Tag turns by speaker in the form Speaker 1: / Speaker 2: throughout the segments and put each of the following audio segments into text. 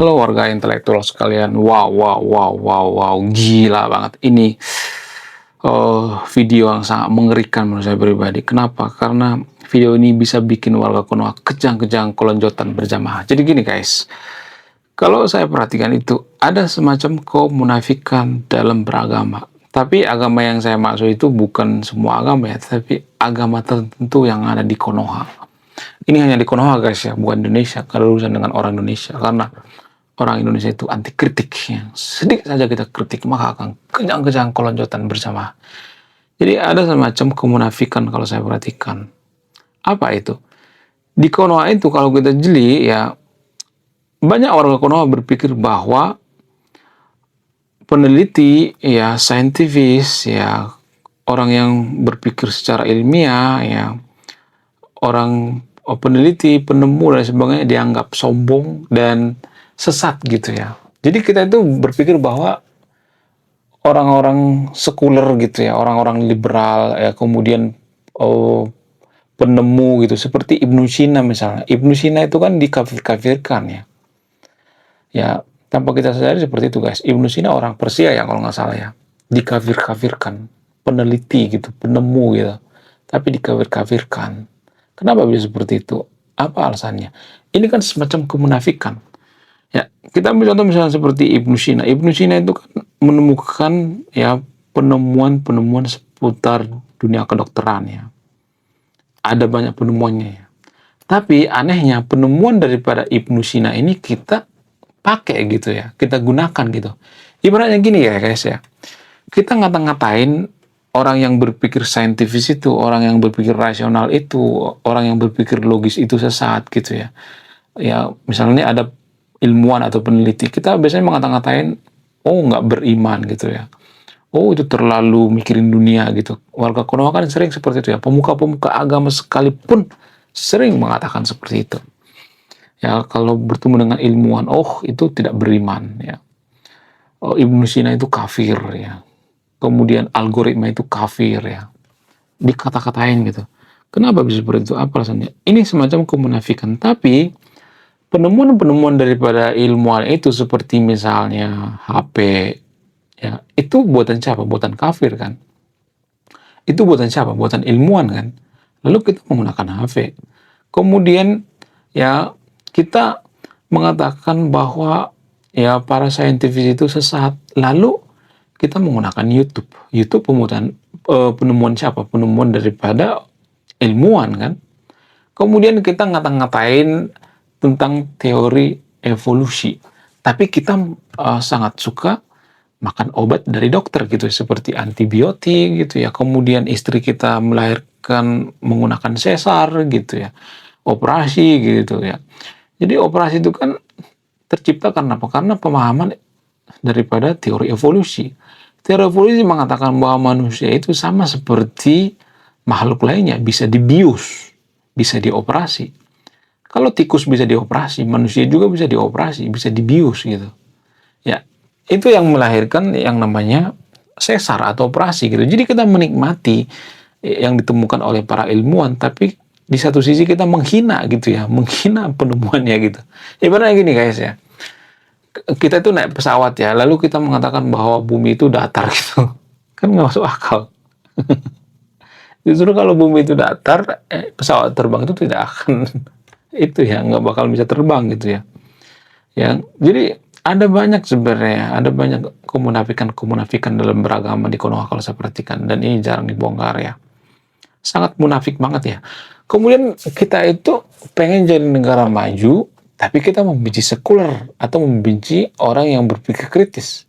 Speaker 1: Halo warga intelektual sekalian. Wow, wow, wow, wow, wow, gila banget. Ini video yang sangat mengerikan menurut saya pribadi. Kenapa? Karena video ini bisa bikin warga Konoha kejang-kejang kelonjotan berjamaah. Jadi gini guys, kalau saya perhatikan itu ada semacam kemunafikan dalam beragama. Tapi agama yang saya maksud itu bukan semua agama ya, tapi agama tertentu yang ada di Konoha. Ini hanya di Konoha guys ya, bukan Indonesia. Kalau urusan dengan orang Indonesia, karena orang Indonesia itu anti kritik ya. Sedikit saja kita kritik maka akan kejang-kejang kelonjotan bersama. Jadi ada semacam kemunafikan kalau saya perhatikan. Apa itu? Di Konoha itu kalau kita jeli ya, banyak warga Konoha berpikir bahwa peneliti ya, saintifis ya, orang yang berpikir secara ilmiah ya, orang peneliti, penemu dan sebagainya dianggap sombong dan sesat gitu ya. Jadi kita itu berpikir bahwa orang-orang sekuler gitu ya, orang-orang liberal ya, kemudian penemu gitu, seperti Ibnu Sina misalnya. Ibnu Sina itu kan dikafir-kafirkan ya. Ya, tanpa kita sadari seperti itu guys. Ibnu Sina orang Persia ya kalau nggak salah ya. Dikafir-kafirkan, peneliti gitu, penemu gitu. Tapi dikafir-kafirkan. Kenapa bisa seperti itu? Apa alasannya? Ini kan semacam kemunafikan. Ya, kita ambil contoh misalnya seperti Ibnu Sina. Ibnu Sina itu kan menemukan ya penemuan-penemuan seputar dunia kedokteran ya. Ada banyak penemuannya ya. Tapi anehnya penemuan daripada Ibnu Sina ini kita pakai gitu ya. Kita gunakan gitu. Ibaratnya gini ya guys ya. Kita ngata-ngatain orang yang berpikir saintifis itu, orang yang berpikir rasional itu, orang yang berpikir logis itu sesat gitu ya. Ya, misalnya ada ilmuwan atau peneliti, kita biasanya mengata-ngatain, oh nggak beriman gitu ya. Oh itu terlalu mikirin dunia gitu. Warga Konoha kan sering seperti itu ya. Pemuka-pemuka agama sekalipun sering mengatakan seperti itu. Ya kalau bertemu dengan ilmuwan, oh itu tidak beriman ya. Oh, Ibnu Sina itu kafir ya. Kemudian algoritma itu kafir ya. Dikata-katain gitu. Kenapa bisa seperti itu? Apa alasannya? Ini semacam kemunafikan. Tapi penemuan-penemuan daripada ilmuwan itu seperti misalnya HP ya, itu buatan siapa? Buatan kafir kan? Itu buatan siapa? Buatan ilmuwan kan? Lalu kita menggunakan HP. Kemudian ya kita mengatakan bahwa ya para saintifis itu sesat. Lalu kita menggunakan YouTube. YouTube penemuan siapa? Penemuan daripada ilmuwan kan? Kemudian kita ngata-ngatain tentang teori evolusi. Tapi kita sangat suka makan obat dari dokter gitu, seperti antibiotik gitu ya. Kemudian istri kita melahirkan menggunakan sesar gitu ya. Operasi gitu ya. Jadi operasi itu kan tercipta karena apa? Karena pemahaman daripada teori evolusi. Teori evolusi mengatakan bahwa manusia itu sama seperti makhluk lainnya, bisa dibius, bisa dioperasi. Kalau tikus bisa dioperasi, manusia juga bisa dioperasi, bisa dibius gitu. Ya, itu yang melahirkan yang namanya sesar atau operasi gitu. Jadi kita menikmati yang ditemukan oleh para ilmuwan, tapi di satu sisi kita menghina gitu ya, menghina penemuannya gitu. Ibaratnya gini guys ya, kita itu naik pesawat ya, lalu kita mengatakan bahwa bumi itu datar gitu, kan nggak masuk akal. Justru kalau bumi itu datar, pesawat terbang itu tidak akan itu ya, nggak bakal bisa terbang gitu ya. Ya, jadi ada banyak sebenarnya, ada banyak kemunafikan dalam beragama di Konoha kalau saya perhatikan, dan ini jarang dibongkar ya. Sangat munafik banget ya. Kemudian kita itu pengen jadi negara maju, tapi kita membenci sekuler atau membenci orang yang berpikir kritis.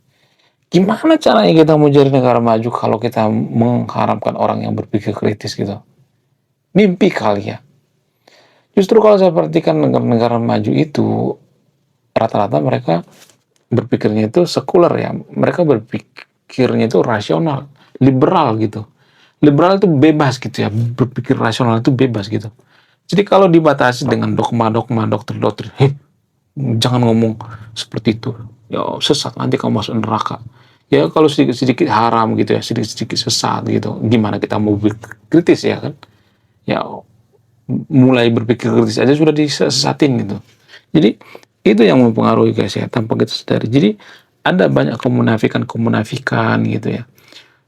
Speaker 1: Gimana caranya kita mau jadi negara maju kalau kita mengharapkan orang yang berpikir kritis gitu? Mimpi kali ya. Justru kalau saya perhatikan negara-negara maju itu, rata-rata mereka berpikirnya itu sekuler ya. Mereka berpikirnya itu rasional, liberal gitu. Liberal itu bebas gitu ya, berpikir rasional itu bebas gitu. Jadi kalau dibatasi dengan dogma-dogma, doktrin-doktrin, jangan ngomong seperti itu. Ya sesat, nanti kamu masuk neraka. Ya kalau sedikit-sedikit haram gitu ya, sedikit-sedikit sesat gitu. Gimana kita mau kritis ya kan? Ya mulai berpikir kritis aja sudah disesatin gitu. Jadi Itu yang mempengaruhi guys ya, tanpa kita sadari. Jadi ada banyak kemunafikan gitu ya.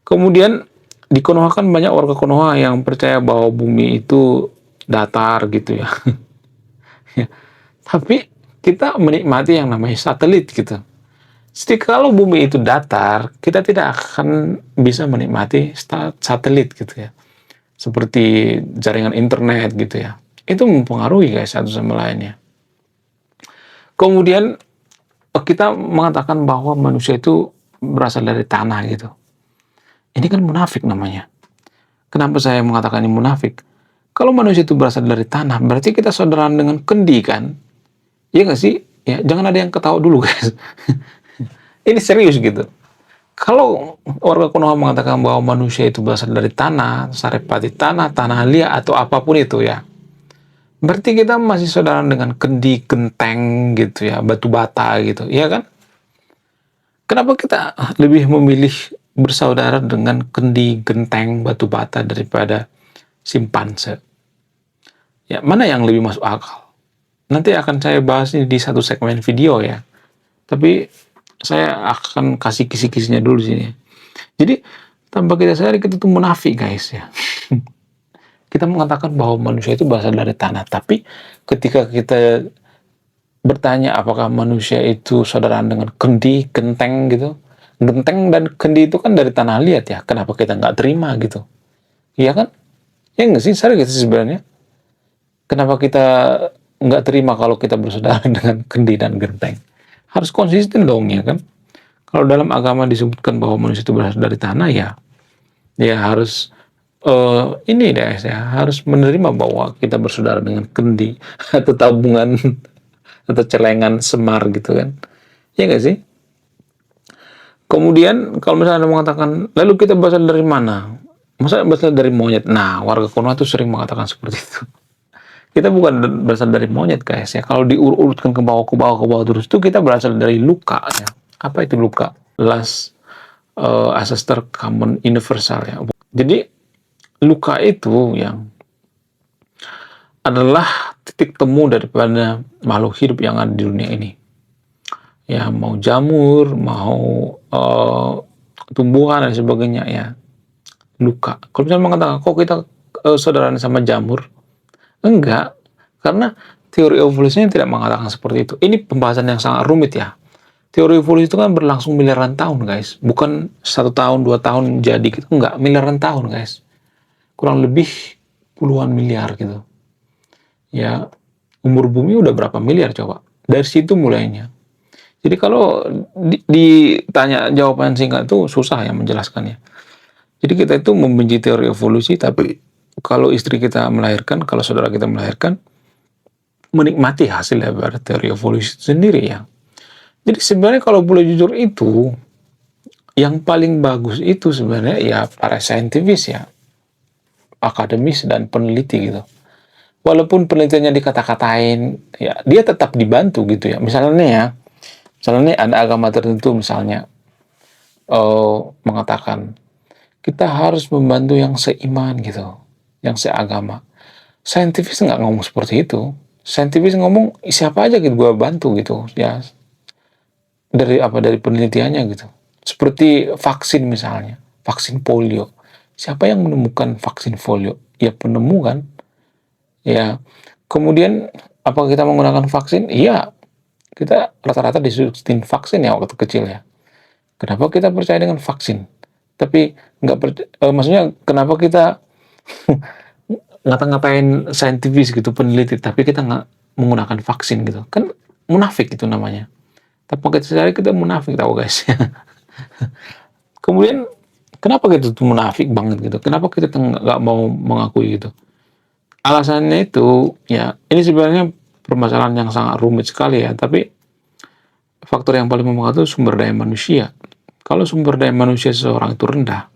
Speaker 1: Kemudian di Konoha kan banyak warga Konoha yang percaya bahwa bumi itu datar gitu ya. Ya. Tapi kita menikmati yang namanya satelit gitu. Jadi kalau bumi itu datar, kita tidak akan bisa menikmati satelit gitu ya. Seperti jaringan internet gitu ya. Itu mempengaruhi guys satu sama lainnya. Kemudian kita mengatakan bahwa manusia itu berasal dari tanah gitu. Ini kan munafik namanya. Kenapa saya mengatakan ini munafik? Kalau manusia itu berasal dari tanah, berarti kita saudaraan dengan kendi kan? Iya nggak sih? Ya, jangan ada yang ketawa dulu guys. Ini serius gitu. Kalau warga Konoha mengatakan bahwa manusia itu berasal dari tanah, saripati tanah, tanah liat, atau apapun itu ya, berarti kita masih saudara dengan kendi, genteng gitu ya, batu bata gitu, iya kan? Kenapa kita lebih memilih bersaudara dengan kendi, genteng, batu bata daripada simpanse? Ya, mana yang lebih masuk akal? Nanti akan saya bahas ini di satu segmen video ya. Tapi saya akan kasih kisi-kisinya dulu sini. Jadi tanpa kita sadari kita tuh munafik guys ya. Kita mengatakan bahwa manusia itu berasal dari tanah, tapi ketika kita bertanya apakah manusia itu saudaraan dengan kendi, genteng gitu. Genteng dan kendi itu kan dari tanah liat ya. Kenapa kita nggak terima gitu? Iya kan? Ya nggak sih? Serius gitu sebenarnya. Kenapa kita nggak terima kalau kita bersaudara dengan kendi dan genteng? Harus konsisten dong ya kan? Kalau dalam agama disebutkan bahwa manusia itu berasal dari tanah ya, ya harus ini deh ya, harus menerima bahwa kita bersaudara dengan kendi atau tabungan atau celengan semar gitu kan. Ya nggak sih? Kemudian kalau misalnya Anda mengatakan, lalu kita berasal dari mana? Masa berasal dari monyet? Nah, warga Konoha itu sering mengatakan seperti itu. Kita bukan berasal dari monyet guys ya. Kalau diurut-urutkan ke bawah, ke bawah, ke bawah terus itu kita berasal dari luka ya. Apa itu luka? Last ancestor common universal ya. Jadi luka itu yang adalah titik temu daripada makhluk hidup yang ada di dunia ini. Ya mau jamur, mau tumbuhan dan sebagainya ya, luka. Kalau misalnya mengatakan kok kita saudaraan sama jamur, enggak, karena teori evolusinya tidak mengatakan seperti itu. Ini pembahasan yang sangat rumit ya. Teori evolusi itu kan berlangsung miliaran tahun guys, bukan 1 tahun 2 tahun jadi gitu, enggak, miliaran tahun guys, kurang lebih puluhan miliar gitu. Ya umur bumi udah berapa miliar coba? Dari situ mulainya. Jadi kalau ditanya jawaban singkat itu susah ya menjelaskannya. Jadi kita itu membenci teori evolusi, tapi kalau istri kita melahirkan, kalau saudara kita melahirkan, menikmati hasil dari teori evolusi itu sendiri ya. Jadi sebenarnya kalau boleh jujur itu, yang paling bagus itu sebenarnya ya para saintifis ya, akademis dan peneliti gitu. Walaupun penelitiannya dikata-katain, ya dia tetap dibantu gitu ya. Misalnya ada agama tertentu misalnya mengatakan kita harus membantu yang seiman gitu, yang seagama. Saintifis nggak ngomong seperti itu. Saintifis ngomong siapa aja gitu gue bantu gitu ya, dari penelitiannya gitu. Seperti vaksin misalnya, vaksin polio. Siapa yang menemukan vaksin polio? Ya penemu kan. Ya. Kemudian apakah kita menggunakan vaksin? Iya. Kita rata-rata disuntikin vaksin ya waktu kecil ya. Kenapa kita percaya dengan vaksin? Tapi nggak maksudnya kenapa kita ngata-ngatain saintifis gitu, peneliti, tapi kita nggak menggunakan vaksin gitu? Kan munafik itu namanya. Tapi kita sadari kita munafik tahu guys. Kemudian kenapa kita tuh munafik banget gitu? Kenapa kita nggak mau mengakui gitu? Alasannya itu ya ini sebenarnya permasalahan yang sangat rumit sekali ya. Tapi faktor yang paling mempengaruhi itu sumber daya manusia. Kalau sumber daya manusia seseorang itu rendah,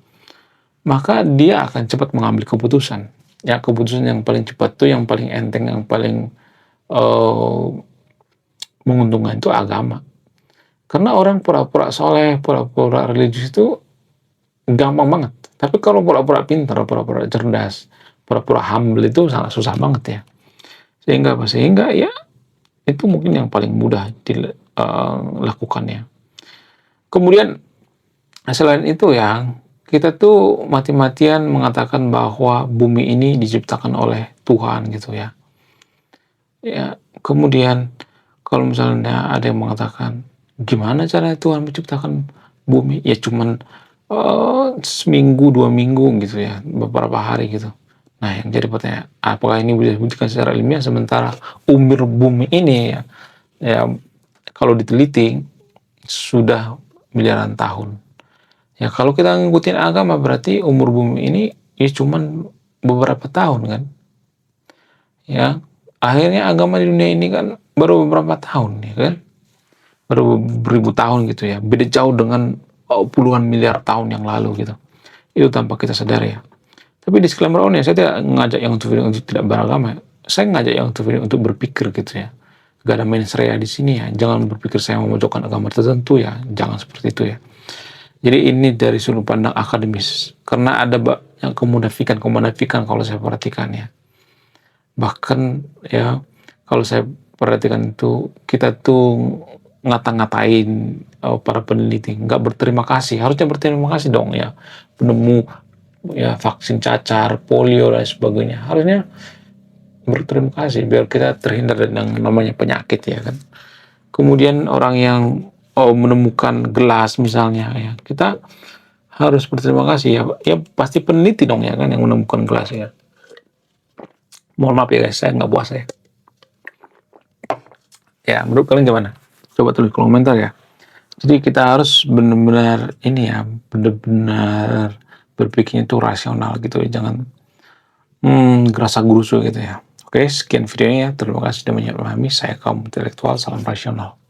Speaker 1: maka dia akan cepat mengambil keputusan. Ya keputusan yang paling cepat tuh, yang paling enteng, yang paling menguntungkan itu agama. Karena orang pura-pura soleh, pura-pura religius itu gampang banget. Tapi kalau pura-pura pintar, pura-pura cerdas, pura-pura humble itu sangat susah banget ya. Sehingga apa? Sehingga ya Itu mungkin yang paling mudah dilakukannya. Kemudian selain itu ya, kita tuh mati-matian mengatakan bahwa bumi ini diciptakan oleh Tuhan gitu ya. Ya, kemudian kalau misalnya ada yang mengatakan, "Gimana cara Tuhan menciptakan bumi?" Ya cuman, seminggu, 2 minggu gitu ya, beberapa hari gitu. Nah, yang jadi pertanyaan, apakah ini bisa dibuktikan secara ilmiah sementara umur bumi ini ya, ya kalau diteliti sudah miliaran tahun. Ya kalau kita ngikutin agama berarti umur bumi ini ya cuman beberapa tahun kan. Ya, akhirnya agama di dunia ini kan baru beberapa tahun ya kan, baru beribu tahun gitu ya, beda jauh dengan puluhan miliar tahun yang lalu gitu. Itu tanpa kita sadari ya. Tapi disclaimer on ya, saya tidak ngajak yang untuk tidak beragama. Saya ngajak yang untuk berpikir gitu ya. Gak ada main seraya di sini ya. Jangan berpikir saya memojokkan agama tertentu ya. Jangan seperti itu ya. Jadi ini dari sudut pandang akademis. Karena ada yang kemunafikan kalau saya perhatikan ya. Bahkan ya kalau saya perhatikan itu kita tuh ngata-ngatain para peneliti, nggak berterima kasih. Harusnya berterima kasih dong ya, penemu ya vaksin cacar, polio dan sebagainya. Harusnya berterima kasih biar kita terhindar dari yang namanya penyakit ya kan. Kemudian orang yang menemukan gelas misalnya ya, kita harus berterima kasih ya. Ya pasti peneliti dong ya kan yang menemukan gelas ya. Mohon maaf ya guys, saya nggak puasa ya. Ya, menurut kalian gimana? Coba tulis kolom komentar ya. Jadi kita harus benar-benar ini ya, benar-benar berpikirnya itu rasional gitu ya, jangan gerasa gerusu gitu ya. Oke, sekian videonya. Terima kasih sudah memahami. Saya kaum intelektual, salam rasional.